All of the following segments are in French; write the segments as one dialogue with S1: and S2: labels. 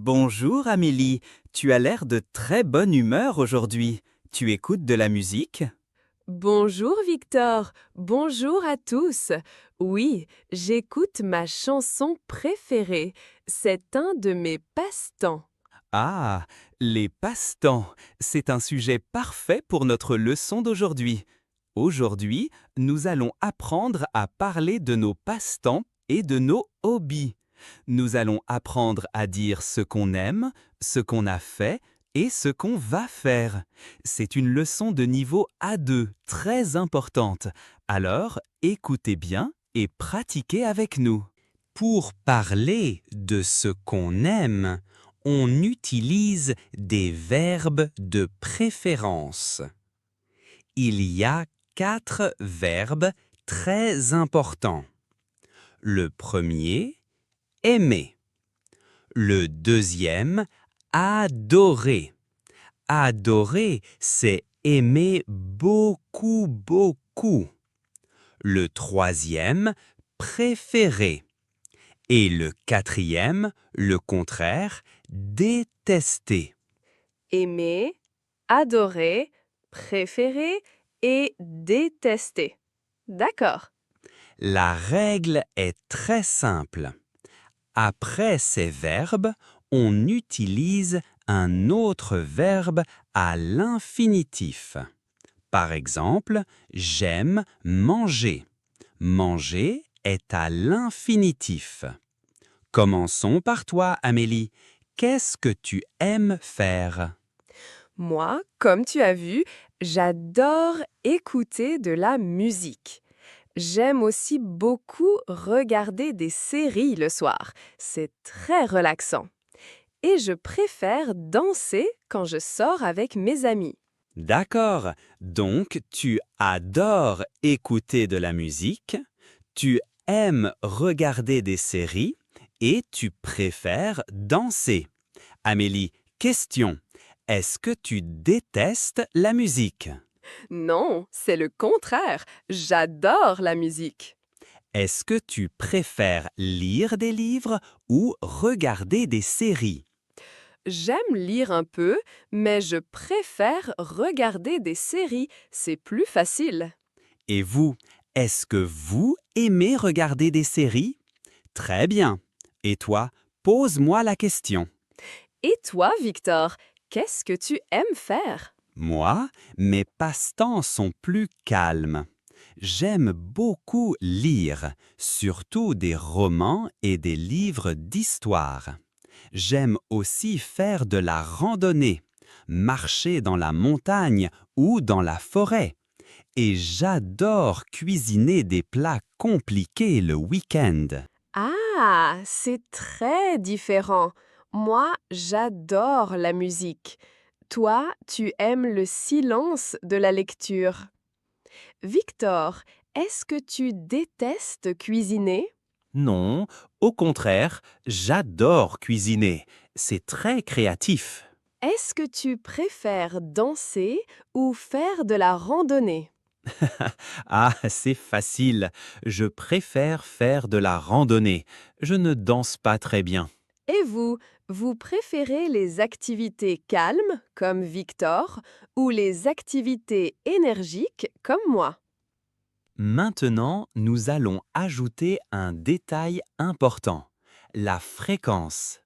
S1: Bonjour Amélie, tu as l'air de très bonne humeur aujourd'hui. Tu écoutes de la musique?
S2: Bonjour Victor, bonjour à tous. Oui, j'écoute ma chanson préférée. C'est un de mes passe-temps.
S1: Ah, les passe-temps, c'est un sujet parfait pour notre leçon d'aujourd'hui. Aujourd'hui, nous allons apprendre à parler de nos passe-temps et de nos hobbies. Nous allons apprendre à dire ce qu'on aime, ce qu'on a fait et ce qu'on va faire. C'est une leçon de niveau A2 très importante. Alors, écoutez bien et pratiquez avec nous. Pour parler de ce qu'on aime, on utilise des verbes de préférence. Il y a 4 verbes très importants. Le premier, aimer. Le deuxième, adorer. Adorer, c'est aimer beaucoup, beaucoup. Le troisième, préférer. Et le quatrième, le contraire, détester.
S2: Aimer, adorer, préférer et détester. D'accord.
S1: La règle est très simple. Après ces verbes, on utilise un autre verbe à l'infinitif. Par exemple, j'aime manger. Manger est à l'infinitif. Commençons par toi, Amélie. Qu'est-ce que tu aimes faire?
S2: Moi, comme tu as vu, j'adore écouter de la musique. J'aime aussi beaucoup regarder des séries le soir. C'est très relaxant. Et je préfère danser quand je sors avec mes amis.
S1: D'accord, donc tu adores écouter de la musique, tu aimes regarder des séries et tu préfères danser. Amélie, question. Est-ce que tu détestes la musique?
S2: Non, c'est le contraire. J'adore la musique.
S1: Est-ce que tu préfères lire des livres ou regarder des séries?
S2: J'aime lire un peu, mais je préfère regarder des séries. C'est plus facile.
S1: Et vous, est-ce que vous aimez regarder des séries? Très bien. Et toi, pose-moi la question.
S2: Et toi, Victor, qu'est-ce que tu aimes faire?
S1: Moi, mes passe-temps sont plus calmes. J'aime beaucoup lire, surtout des romans et des livres d'histoire. J'aime aussi faire de la randonnée, marcher dans la montagne ou dans la forêt. Et j'adore cuisiner des plats compliqués le week-end.
S2: Ah, c'est très différent. Moi, j'adore la musique. Toi, tu aimes le silence de la lecture. Victor, est-ce que tu détestes cuisiner?
S1: Non, au contraire, j'adore cuisiner. C'est très créatif.
S2: Est-ce que tu préfères danser ou faire de la randonnée?
S1: Ah, c'est facile. Je préfère faire de la randonnée. Je ne danse pas très bien.
S2: Et vous, vous préférez les activités calmes, comme Victor, ou les activités énergiques, comme moi?
S1: Maintenant, nous allons ajouter un détail important, la fréquence.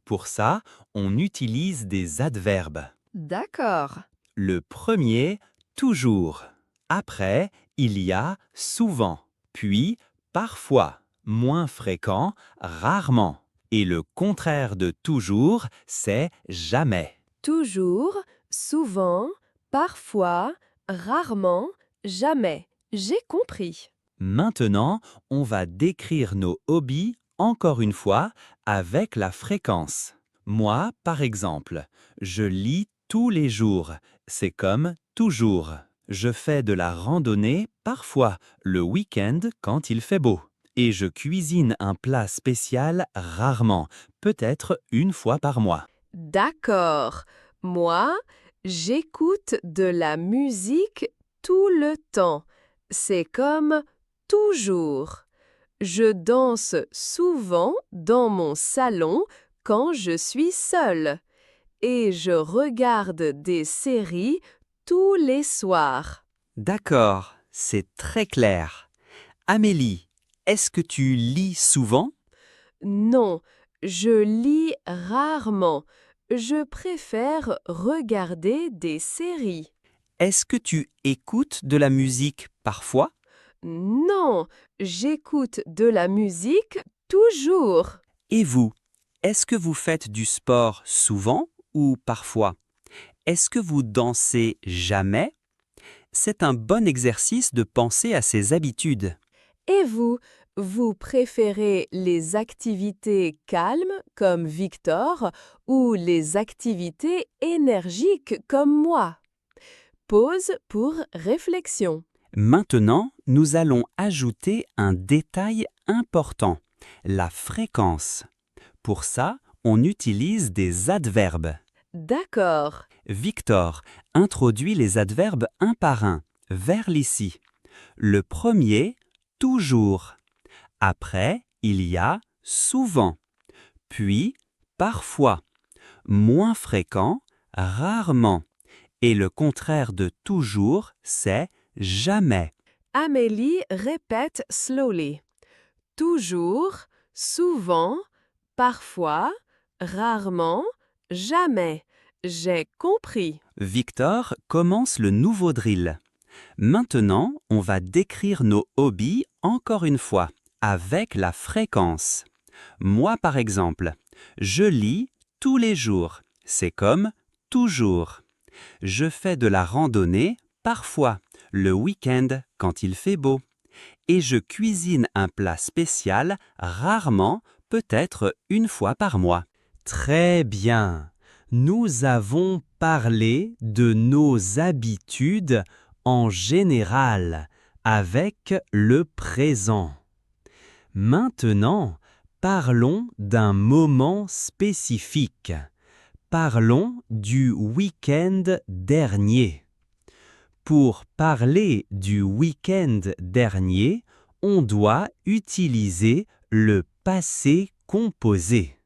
S1: Pour ça, on utilise des adverbes.
S2: D'accord.
S1: Le premier, toujours. Après, il y a souvent, puis parfois, moins fréquent, rarement. Et le contraire de toujours, c'est jamais.
S2: Toujours, souvent, parfois, rarement, jamais. J'ai compris.
S1: Maintenant, on va décrire nos hobbies encore une fois avec la fréquence. Moi, par exemple, je lis tous les jours. C'est comme toujours. Je fais de la randonnée parfois le week-end quand il fait beau. Et je cuisine un plat spécial rarement, peut-être une fois par mois.
S2: D'accord. Moi, j'écoute de la musique tout le temps. C'est comme toujours. Je danse souvent dans mon salon quand je suis seule. Et je regarde des séries tous les soirs.
S1: D'accord, c'est très clair. Amélie, est-ce que tu lis souvent?
S2: Non, je lis rarement. Je préfère regarder des séries.
S1: Est-ce que tu écoutes de la musique parfois?
S2: Non, j'écoute de la musique toujours.
S1: Et vous, est-ce que vous faites du sport souvent ou parfois? Est-ce que vous dansez jamais? C'est un bon exercice de penser à ses habitudes.
S2: Et vous, vous préférez les activités calmes comme Victor ou les activités énergiques comme moi? Pause pour réflexion.
S1: Maintenant, nous allons ajouter un détail important, la fréquence. Pour ça, on utilise des adverbes.
S2: D'accord.
S1: Victor introduit les adverbes un par un, vers l'ici. Le premier, toujours. Après, il y a souvent. Puis, parfois. Moins fréquent, rarement. Et le contraire de toujours, c'est jamais.
S2: Amélie répète slowly. Toujours, souvent, parfois, rarement, jamais. J'ai compris.
S1: Victor commence le nouveau drill. Maintenant, on va décrire nos hobbies encore une fois, avec la fréquence. Moi, par exemple, je lis tous les jours. C'est comme toujours. Je fais de la randonnée, parfois, le week-end quand il fait beau. Et je cuisine un plat spécial, rarement, peut-être une fois par mois. Très bien. Nous avons parlé de nos habitudes en général, avec le présent. Maintenant, parlons d'un moment spécifique. Parlons du week-end dernier. Pour parler du week-end dernier, on doit utiliser le passé composé.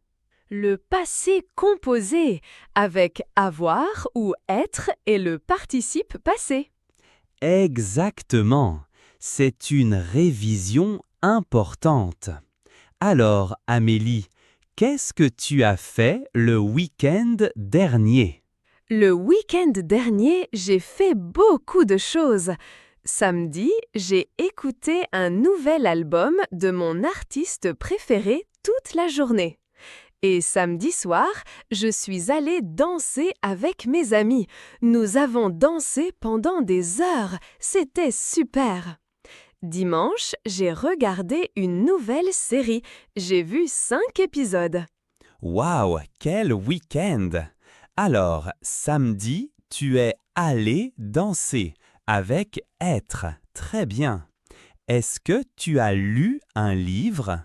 S2: Le passé composé avec avoir ou être et le participe passé.
S1: Exactement. C'est une révision importante. Alors, Amélie, qu'est-ce que tu as fait le week-end dernier?
S2: Le week-end dernier, j'ai fait beaucoup de choses. Samedi, j'ai écouté un nouvel album de mon artiste préféré toute la journée. Et samedi soir, je suis allée danser avec mes amis. Nous avons dansé pendant des heures. C'était super. Dimanche, j'ai regardé une nouvelle série. J'ai vu 5 épisodes.
S1: Waouh, quel week-end! Alors, samedi, tu es allé danser avec être. Très bien. Est-ce que tu as lu un livre?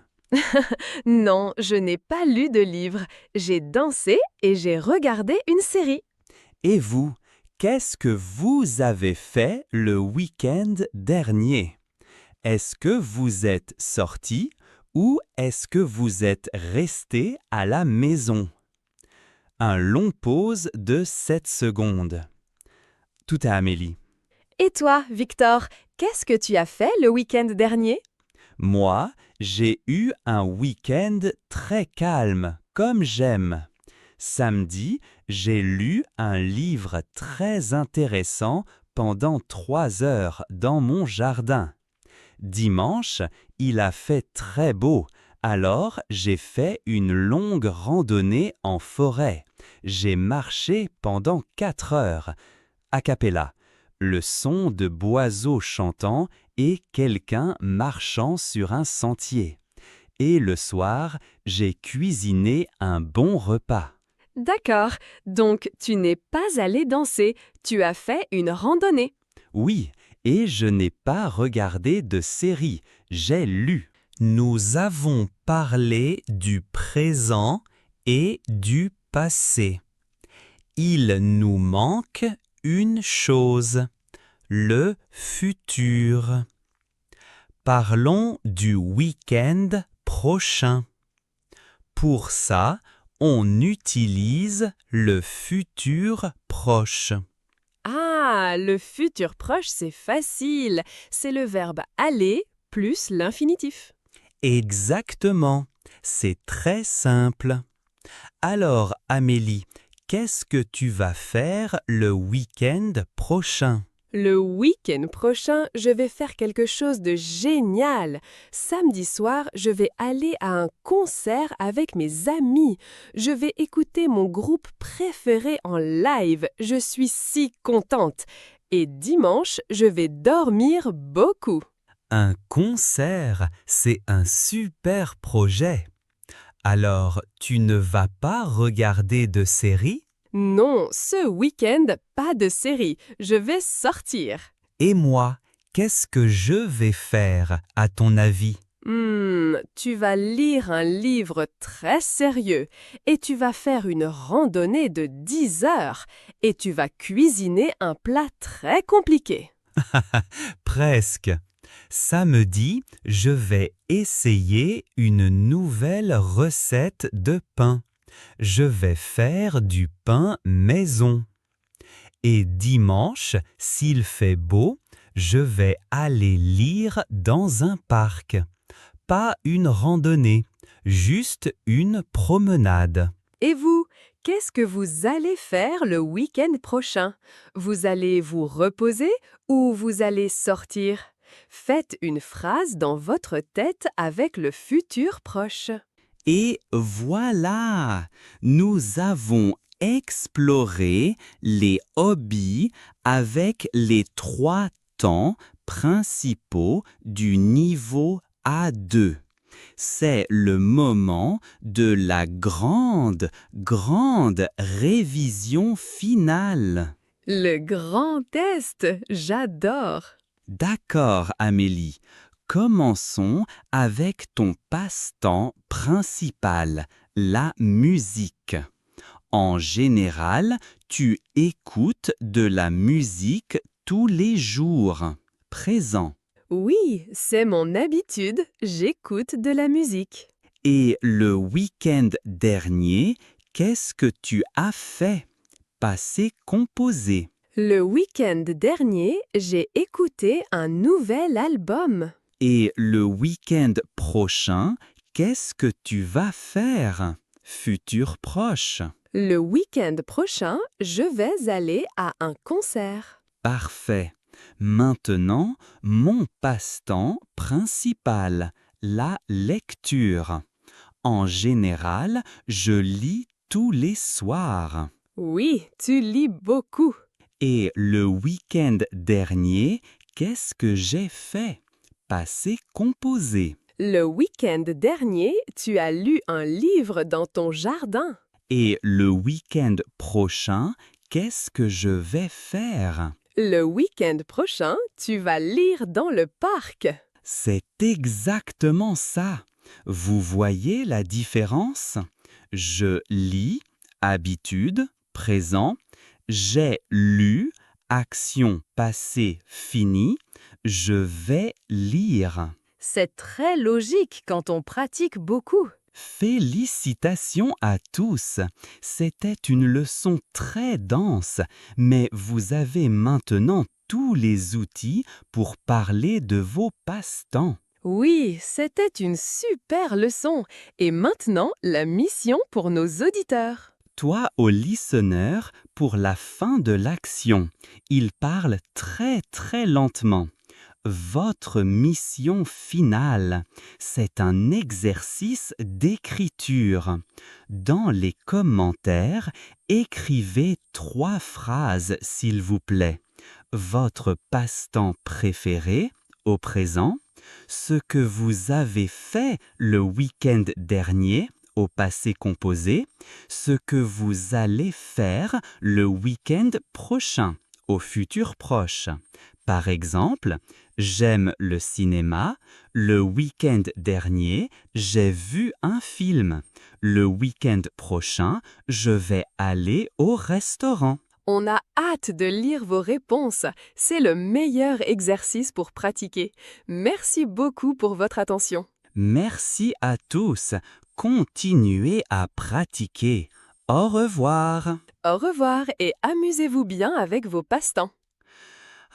S2: Non, je n'ai pas lu de livre. J'ai dansé et j'ai regardé une série.
S1: Et vous, qu'est-ce que vous avez fait le week-end dernier? Est-ce que vous êtes sorti ou est-ce que vous êtes resté à la maison? Un long pause de 7 secondes. Tout à Amélie.
S2: Et toi, Victor, qu'est-ce que tu as fait le week-end dernier?
S1: Moi, j'ai eu un week-end très calme, comme j'aime. Samedi, j'ai lu un livre très intéressant pendant 3 heures dans mon jardin. Dimanche, il a fait très beau, alors j'ai fait une longue randonnée en forêt. J'ai marché pendant 4 heures. A cappella, le son de boiseaux chantant et quelqu'un marchant sur un sentier. Et le soir, j'ai cuisiné un bon repas.
S2: D'accord, donc tu n'es pas allé danser, tu as fait une randonnée.
S1: Oui, et je n'ai pas regardé de série, j'ai lu. Nous avons parlé du présent et du passé. Il nous manque une chose, le futur. Parlons du week-end prochain. Pour ça, On utilise le futur proche.
S2: Ah, le futur proche, c'est facile. C'est le verbe aller plus l'infinitif.
S1: Exactement. C'est très simple. Alors, Amélie, qu'est-ce que tu vas faire le week-end prochain?
S2: Le week-end prochain, je vais faire quelque chose de génial. Samedi soir, je vais aller à un concert avec mes amis. Je vais écouter mon groupe préféré en live. Je suis si contente. Et dimanche, je vais dormir beaucoup.
S1: Un concert, c'est un super projet. Alors, tu ne vas pas regarder de série?
S2: Non, ce week-end, pas de série. Je vais sortir.
S1: Et moi, qu'est-ce que je vais faire, à ton avis?
S2: Tu vas lire un livre très sérieux et tu vas faire une randonnée de 10 heures et tu vas cuisiner un plat très compliqué.
S1: Presque. Samedi, je vais essayer une nouvelle recette de pain. Je vais faire du pain maison. Et dimanche, s'il fait beau, je vais aller lire dans un parc. Pas une randonnée, juste une promenade.
S2: Et vous, qu'est-ce que vous allez faire le week-end prochain? Vous allez vous reposer ou vous allez sortir? Faites une phrase dans votre tête avec le futur proche.
S1: Et voilà, nous avons exploré les hobbies avec les 3 temps principaux du niveau A2. C'est le moment de la grande révision finale.
S2: Le grand test, j'adore.
S1: D'accord, Amélie. Commençons avec ton passe-temps principal, la musique. En général, tu écoutes de la musique tous les jours. Présent.
S2: Oui, c'est mon habitude, j'écoute de la musique.
S1: Et le week-end dernier, qu'est-ce que tu as fait? Passé composé.
S2: Le week-end dernier, j'ai écouté un nouvel album.
S1: Et le week-end prochain, qu'est-ce que tu vas faire? Futur proche.
S2: Le week-end prochain, je vais aller à un concert.
S1: Parfait. Maintenant, mon passe-temps principal, la lecture. En général, je lis tous les soirs.
S2: Oui, tu lis beaucoup.
S1: Et le week-end dernier, qu'est-ce que j'ai fait? Passé composé.
S2: Le week-end dernier, tu as lu un livre dans ton jardin.
S1: Et le week-end prochain, qu'est-ce que je vais faire?
S2: Le week-end prochain, tu vas lire dans le parc.
S1: C'est exactement ça. Vous voyez la différence? Je lis, habitude, présent. J'ai lu, action passée finie. Je vais lire.
S2: C'est très logique quand on pratique beaucoup.
S1: Félicitations à tous. C'était une leçon très dense, mais vous avez maintenant tous les outils pour parler de vos passe-temps.
S2: Oui, c'était une super leçon. Et maintenant, la mission pour nos auditeurs.
S1: Toi au listener, pour la fin de l'action, il parle très lentement. Votre mission finale, c'est un exercice d'écriture. Dans les commentaires, écrivez 3 phrases, s'il vous plaît. Votre passe-temps préféré, au présent, ce que vous avez fait le week-end dernier, au passé composé, ce que vous allez faire le week-end prochain, au futur proche. Par exemple, j'aime le cinéma. Le week-end dernier, j'ai vu un film. Le week-end prochain, je vais aller au restaurant.
S2: On a hâte de lire vos réponses. C'est le meilleur exercice pour pratiquer. Merci beaucoup pour votre attention.
S1: Merci à tous. Continuez à pratiquer. Au revoir.
S2: Au revoir et amusez-vous bien avec vos passe-temps.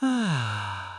S1: Ah.